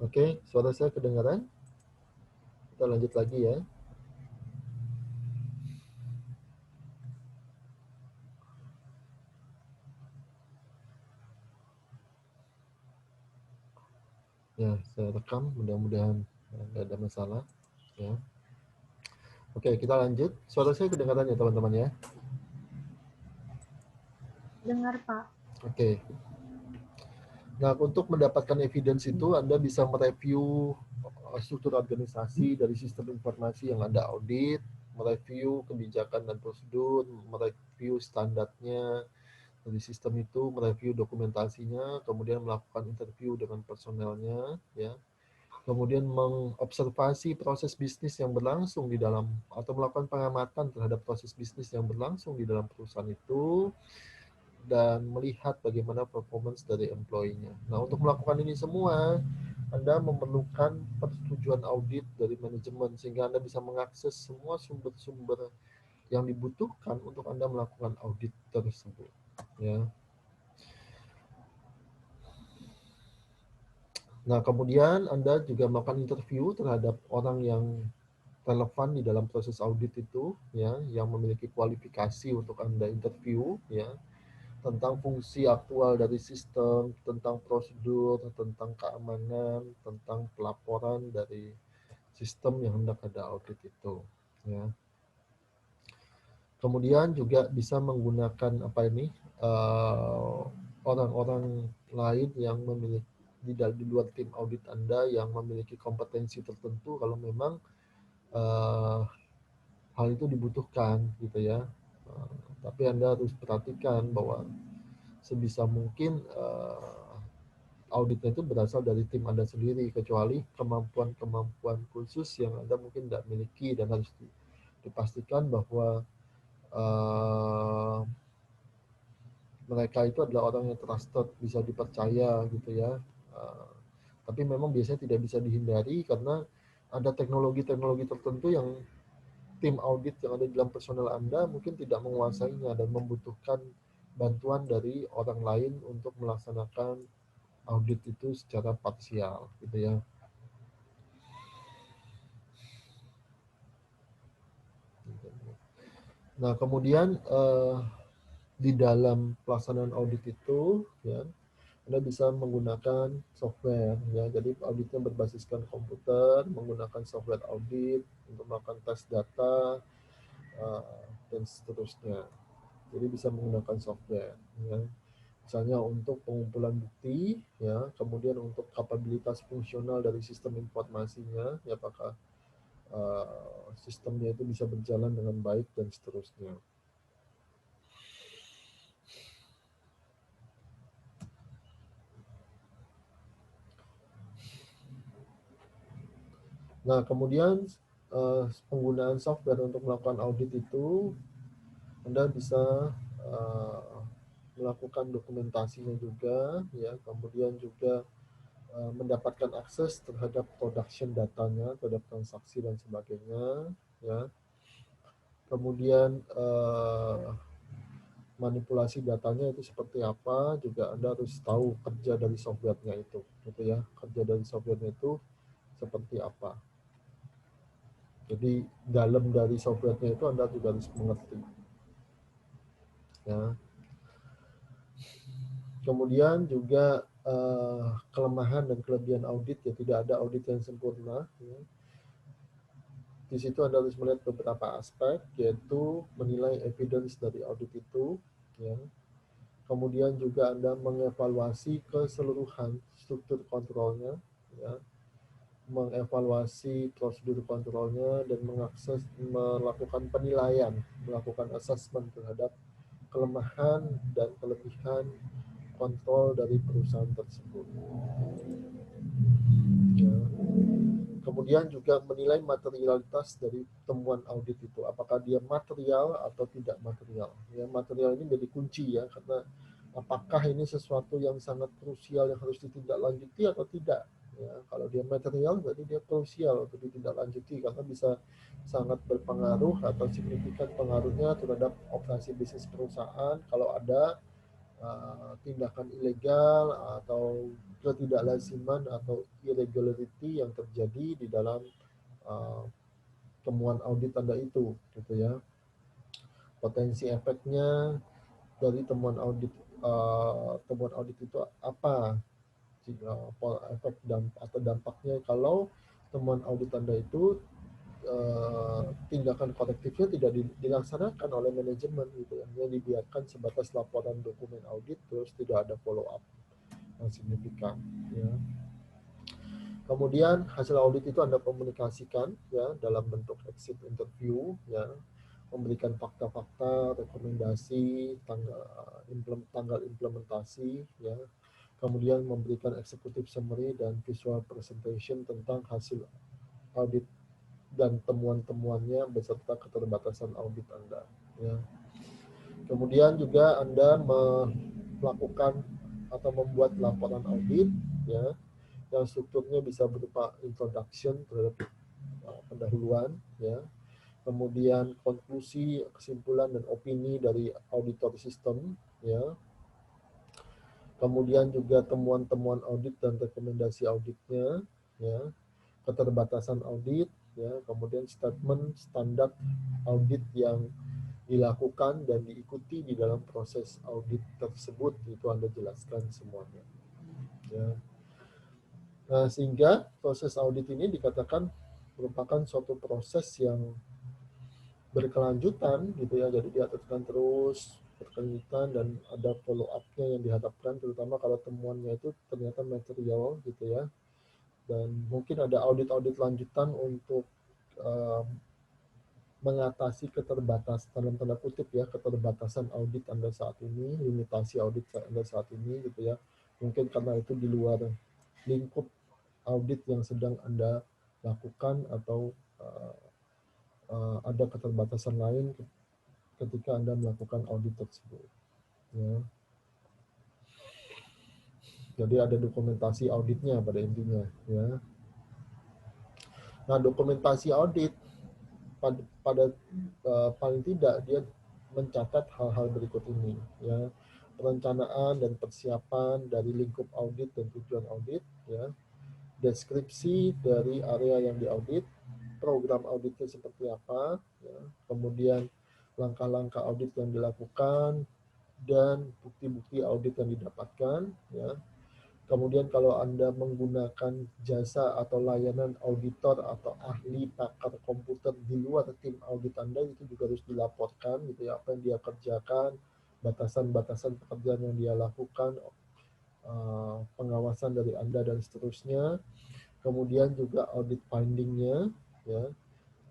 Oke, suara saya kedengaran? Kita lanjut lagi ya. Ya, saya rekam, mudah-mudahan nggak ada masalah. Ya. Oke, kita lanjut. Suara saya kedengaran ya teman-teman ya. Dengar, Pak. Oke. Nah, untuk mendapatkan evidence itu, Anda bisa mereview struktur organisasi dari sistem informasi yang Anda audit, mereview kebijakan dan prosedur, mereview standarnya dari sistem itu, mereview dokumentasinya, kemudian melakukan interview dengan personelnya, ya. Kemudian mengobservasi proses bisnis yang berlangsung di dalam, atau melakukan pengamatan terhadap proses bisnis yang berlangsung di dalam perusahaan itu, dan melihat bagaimana performance dari employee-nya. Nah, untuk melakukan ini semua, Anda memerlukan persetujuan audit dari manajemen, sehingga Anda bisa mengakses semua sumber-sumber yang dibutuhkan untuk Anda melakukan audit tersebut. Ya. Nah, kemudian Anda juga melakukan interview terhadap orang yang relevan di dalam proses audit itu, ya, yang memiliki kualifikasi untuk Anda interview, ya, tentang fungsi aktual dari sistem, tentang prosedur, tentang keamanan, tentang pelaporan dari sistem yang hendak Anda audit itu, ya. Kemudian juga bisa menggunakan apa ini orang-orang lain yang memiliki di luar tim audit Anda yang memiliki kompetensi tertentu kalau memang uh, hal itu dibutuhkan gitu ya. Tapi Anda harus perhatikan bahwa sebisa mungkin auditnya itu berasal dari tim Anda sendiri, kecuali kemampuan-kemampuan khusus yang Anda mungkin tidak miliki, dan harus dipastikan bahwa uh, mereka itu adalah orang yang trusted, bisa dipercaya gitu ya. Uh, tapi memang biasanya tidak bisa dihindari karena ada teknologi-teknologi tertentu yang tim audit yang ada di dalam personel Anda mungkin tidak menguasainya dan membutuhkan bantuan dari orang lain untuk melaksanakan audit itu secara parsial gitu ya. Nah, kemudian di dalam pelaksanaan audit itu ya, Anda bisa menggunakan software ya. Jadi auditnya berbasiskan komputer, menggunakan software audit untuk melakukan tes data dan seterusnya. Jadi bisa menggunakan software ya. Misalnya untuk pengumpulan bukti ya, kemudian untuk kapabilitas fungsional dari sistem informasinya ya, apakah sistemnya itu bisa berjalan dengan baik dan seterusnya. Nah, kemudian penggunaan software untuk melakukan audit itu, Anda bisa melakukan dokumentasinya juga, ya. Kemudian juga mendapatkan akses terhadap production datanya, terhadap transaksi dan sebagainya, ya. Kemudian manipulasi datanya itu seperti apa, juga Anda harus tahu kerja dari softwarenya itu, gitu ya. Kerja dari softwarenya itu seperti apa. Jadi dalam dari softwarenya itu Anda juga harus mengerti. Ya. Kemudian juga kelemahan dan kelebihan audit, ya, tidak ada audit yang sempurna. Ya. Di situ Anda harus melihat beberapa aspek, yaitu menilai evidence dari audit itu, ya. Kemudian juga Anda mengevaluasi keseluruhan struktur kontrolnya, ya, mengevaluasi prosedur kontrolnya, dan melakukan penilaian, melakukan assessment terhadap kelemahan dan kelebihan kontrol dari perusahaan tersebut. Ya. Kemudian juga menilai materialitas dari temuan audit itu, apakah dia material atau tidak material. Ya, material ini jadi kunci ya, karena apakah ini sesuatu yang sangat krusial yang harus ditindaklanjuti atau tidak. Ya, kalau dia material berarti dia krusial untuk ditindaklanjuti karena bisa sangat berpengaruh atau signifikan pengaruhnya terhadap operasi bisnis perusahaan kalau ada tindakan ilegal atau ketidaklaziman atau irregularity yang terjadi di dalam temuan audit Anda itu, gitu ya. Potensi efeknya dari temuan audit itu apa? Efek atau dampaknya kalau temuan audit Anda itu tindakan korektifnya tidak dilaksanakan oleh manajemen, gitu ya. Yang dibiarkan sebatas laporan dokumen audit terus tidak ada follow up yang signifikan, ya. Kemudian hasil audit itu Anda komunikasikan ya dalam bentuk exit interview, ya, memberikan fakta-fakta, rekomendasi, tanggal implementasi, ya. Kemudian memberikan executive summary dan visual presentation tentang hasil audit dan temuan-temuannya beserta keterbatasan audit Anda, ya. Kemudian juga Anda melakukan atau membuat laporan audit, ya, yang strukturnya bisa berupa introduction terhadap pendahuluan, ya. Kemudian konklusi, kesimpulan dan opini dari auditor sistem, ya. Kemudian juga temuan-temuan audit dan rekomendasi auditnya, ya. Keterbatasan audit, ya. Kemudian statement standar audit yang dilakukan dan diikuti di dalam proses audit tersebut, itu Anda jelaskan semuanya, ya. Nah, sehingga proses audit ini dikatakan merupakan suatu proses yang berkelanjutan, gitu ya. Jadi diaturkan terus berkelanjutan dan ada follow up-nya yang diharapkan, terutama kalau temuannya itu ternyata material, gitu ya. Dan mungkin ada audit-audit lanjutan untuk mengatasi keterbatasan, dalam tanda kutip ya, keterbatasan audit Anda saat ini, limitasi audit Anda saat ini, gitu ya. Mungkin karena itu di luar lingkup audit yang sedang Anda lakukan atau ada keterbatasan lain ketika Anda melakukan audit tersebut, ya. Jadi ada dokumentasi auditnya pada intinya, ya. Nah, dokumentasi audit pada paling tidak dia mencatat hal-hal berikut ini, ya. Perencanaan dan persiapan dari lingkup audit dan tujuan audit, ya. Deskripsi dari area yang diaudit, program auditnya seperti apa, ya. Kemudian langkah-langkah audit yang dilakukan dan bukti-bukti audit yang didapatkan, ya. Kemudian kalau Anda menggunakan jasa atau layanan auditor atau ahli pakar komputer di luar tim audit Anda, itu juga harus dilaporkan, gitu ya, apa yang dia kerjakan, batasan-batasan pekerjaan yang dia lakukan, pengawasan dari Anda dan seterusnya. Kemudian juga audit finding-nya, ya,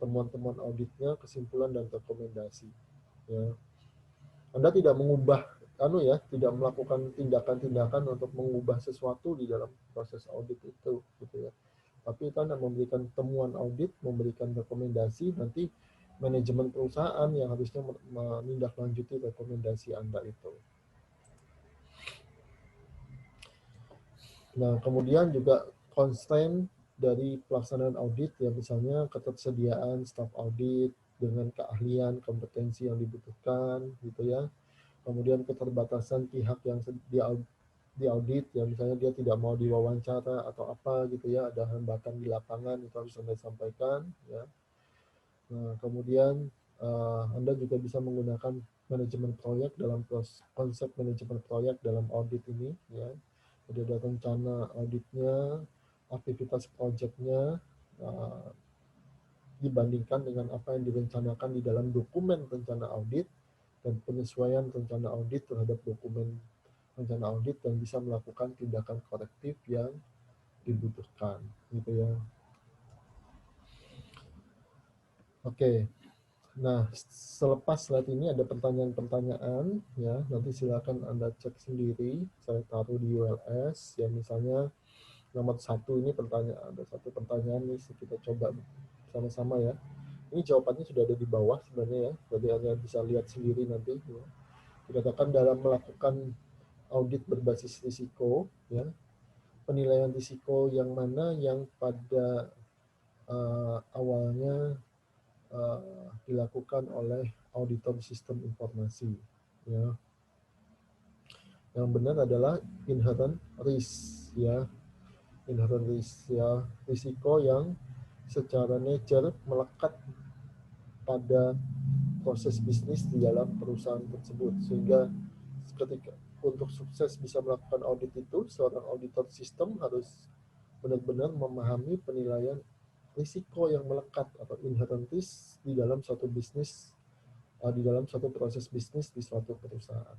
temuan-temuan auditnya, kesimpulan dan rekomendasi, ya. Anda tidak mengubah tidak melakukan tindakan-tindakan untuk mengubah sesuatu di dalam proses audit itu, gitu ya. Tapi itu Anda memberikan temuan audit, memberikan rekomendasi, nanti manajemen perusahaan yang harusnya menindaklanjuti rekomendasi Anda itu. Nah, kemudian juga constraint dari pelaksanaan audit, ya, misalnya ketersediaan staf audit dengan keahlian, kompetensi yang dibutuhkan, gitu ya. Kemudian keterbatasan pihak yang diaudit, ya, misalnya dia tidak mau diwawancara atau apa, gitu ya, ada hambatan di lapangan, itu harus Anda sampaikan, ya. Nah, kemudian Anda juga bisa menggunakan manajemen proyek dalam konsep manajemen proyek dalam audit ini, ya. Jadi ada rencana auditnya, aktivitas proyeknya, dibandingkan dengan apa yang direncanakan di dalam dokumen rencana audit, dan penyesuaian rencana audit terhadap dokumen rencana audit, dan bisa melakukan tindakan korektif yang dibutuhkan, gitu ya. Oke. Nah, selepas slide ini ada pertanyaan-pertanyaan, ya, nanti silakan Anda cek sendiri. Saya taruh di ULS, ya, misalnya nomor 1 ini ada satu pertanyaan nih, kita coba sama-sama ya. Ini jawabannya sudah ada di bawah sebenarnya, ya, jadi Anda bisa lihat sendiri nanti, ya. Dikatakan dalam melakukan audit berbasis risiko, ya, penilaian risiko yang mana yang pada awalnya dilakukan oleh auditor sistem informasi, ya. Yang benar adalah inherent risk, ya. Inherent risk, ya, risiko yang secara nature melekat pada proses bisnis di dalam perusahaan tersebut, sehingga ketika untuk sukses bisa melakukan audit itu, seorang auditor sistem harus benar-benar memahami penilaian risiko yang melekat atau inherent risk di dalam suatu bisnis, di dalam suatu proses bisnis di suatu perusahaan.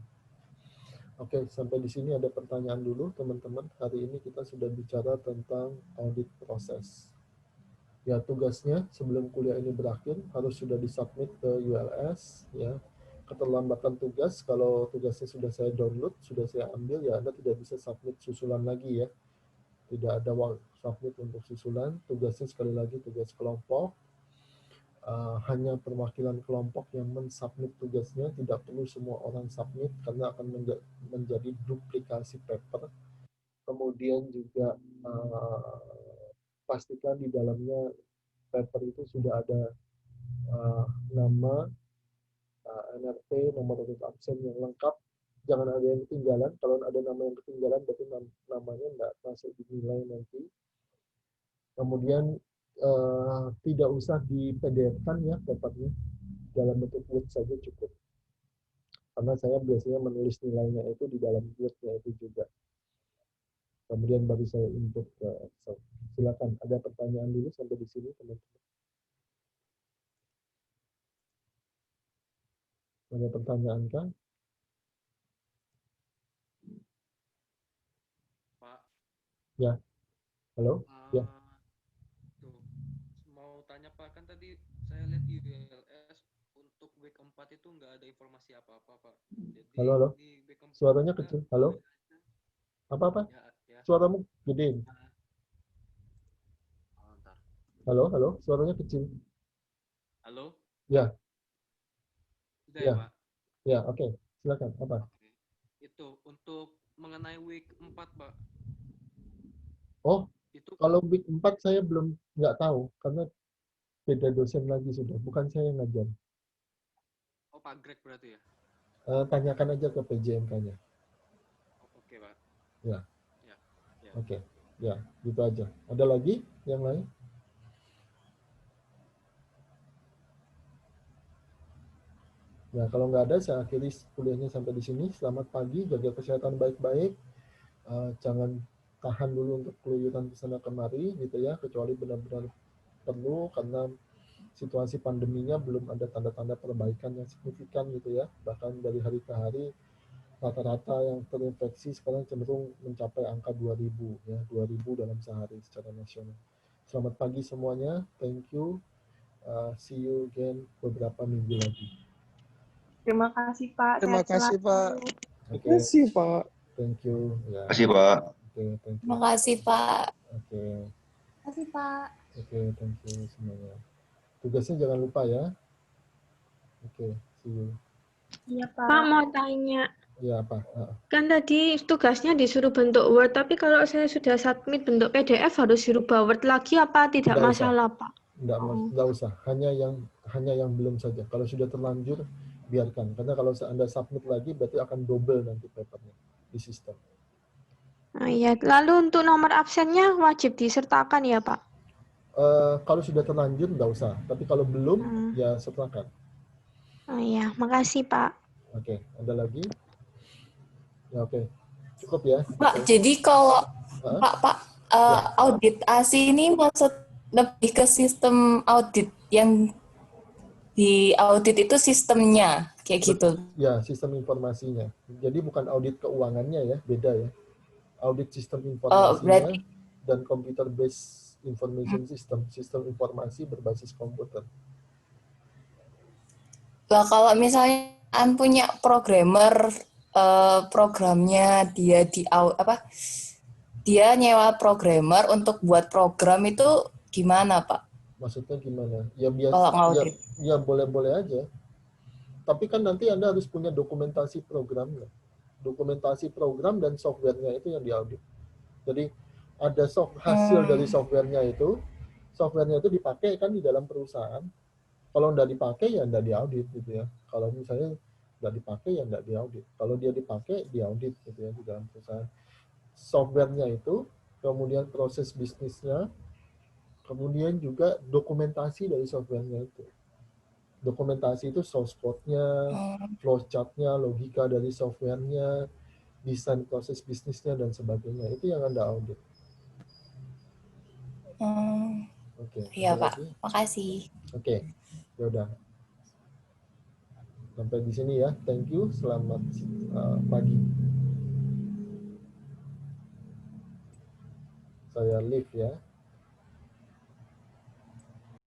Oke, sampai di sini ada pertanyaan dulu teman-teman. Hari ini kita sudah bicara tentang audit proses. Ya, tugasnya sebelum kuliah ini berakhir harus sudah disubmit ke ULS, ya. Keterlambatan tugas, kalau tugasnya sudah saya download, sudah saya ambil, ya Anda tidak bisa submit susulan lagi, ya. Tidak ada submit untuk susulan. Tugasnya sekali lagi tugas kelompok. Hanya perwakilan kelompok yang mensubmit tugasnya, tidak perlu semua orang submit karena akan menjadi duplikasi paper. Kemudian juga pastikan di dalamnya paper itu sudah ada nama, NRT, nomor urut absen yang lengkap. Jangan ada yang ketinggalan. Kalau ada nama yang ketinggalan, berarti namanya nggak masuk dinilai nanti. Kemudian tidak usah di PDF-kan ya papernya, dalam bentuk Word saja cukup. Karena saya biasanya menulis nilainya itu di dalam Word-nya itu juga. Kemudian baru saya input ke Excel. Silakan, ada pertanyaan dulu sampai di sini teman-teman. Ada pertanyaan kan? Pak. Ya. Halo? Ya. Tuh, mau tanya Pak, kan tadi saya lihat di ULS untuk week 4 itu nggak ada informasi apa-apa Pak. Jadi Halo, halo. di week 4 Suaranya juga kecil. Halo? tulisnya Apa-apa? ya. Suaramu gedein. Oh, ntar. Halo, halo. Suaranya kecil. Halo? Ya, Udah ya ya, Pak? ya. Oke. Silakan. Apa? Oke. Itu untuk mengenai week 4 Pak. Oh, Itu kalau week 4 saya belum nggak tahu karena beda dosen lagi sudah. Bukan saya yang ngajar. Pak Greg berarti ya? Tanyakan aja ke PJMK-nya. Oh, oke Pak. Ya, Ya. Ya. oke. Ya, gitu aja. Ada lagi yang lain? Ya, kalau nggak ada, saya akhiri kuliahnya sampai di sini. Selamat pagi, jaga kesehatan baik-baik. Jangan tahan dulu untuk keluyuran ke sana kemari, gitu ya, kecuali benar-benar perlu, karena situasi pandeminya belum ada tanda-tanda perbaikan yang signifikan, gitu ya. Bahkan dari hari ke hari, rata-rata yang terinfeksi sekarang cenderung mencapai angka 2.000, ya, 2.000 dalam sehari secara nasional. Selamat pagi semuanya, thank you. See you again beberapa minggu lagi. Terima kasih Pak. Terima Sehat kasih selalu. Pak. Oke. Terima kasih Pak. Thank you. Ya. Terima kasih, Pak. Oke, thank you. Terima kasih, Pak. Oke. Terima kasih Pak. Oke, thank you semuanya. Tugasnya jangan lupa ya. Oke, see you. Iya Pak, Pak. mau tanya. Ya, apa? Kan tadi tugasnya disuruh bentuk Word, tapi kalau saya sudah submit bentuk PDF harus dirubah Word lagi apa tidak Nggak masalah, usah. Pak? Nggak usah. Hanya yang belum saja. Kalau sudah terlanjur, biarkan. Karena kalau Anda submit lagi, berarti akan double nanti papernya di sistem. Nah, ya. Lalu untuk nomor absennya wajib disertakan ya, Pak? Kalau sudah terlanjur, nggak usah. Tapi kalau belum, ya sertakan. Oh iya, makasih Pak. Oke, ada lagi? Ya, oke. Cukup ya. Pak, jadi kalau Pak, audit ASI ini maksud lebih ke sistem audit yang di audit itu sistemnya kayak gitu. Ya, sistem informasinya. Jadi bukan audit keuangannya ya, beda ya. Audit sistem informasinya dan computer based information system, sistem informasi berbasis komputer. Nah, kalau misalnya punya programmer, programnya dia dia nyewa programmer untuk buat program itu gimana Pak? Maksudnya gimana? Ya biasa, ya boleh-boleh aja. Tapi kan nanti Anda harus punya dokumentasi programnya. Dokumentasi program dan softwarenya itu yang diaudit. Jadi ada hasil dari softwarenya itu dipakai kan di dalam perusahaan. Kalau nggak dipakai ya nggak diaudit gitu ya. Kalau misalnya nggak dipakai ya nggak diaudit. Kalau dia dipakai, diaudit gitu ya di dalam perusahaan. Softwarenya itu, kemudian proses bisnisnya, kemudian juga dokumentasi dari softwarenya itu. Dokumentasi itu source code-nya, flowchart-nya, logika dari softwarenya, desain proses bisnisnya, dan sebagainya. Itu yang Anda audit. Oke, Iya, ada Pak. lagi? Makasih. Oke, ya udah. Sampai di sini ya. Thank you. Selamat pagi. Saya leave ya.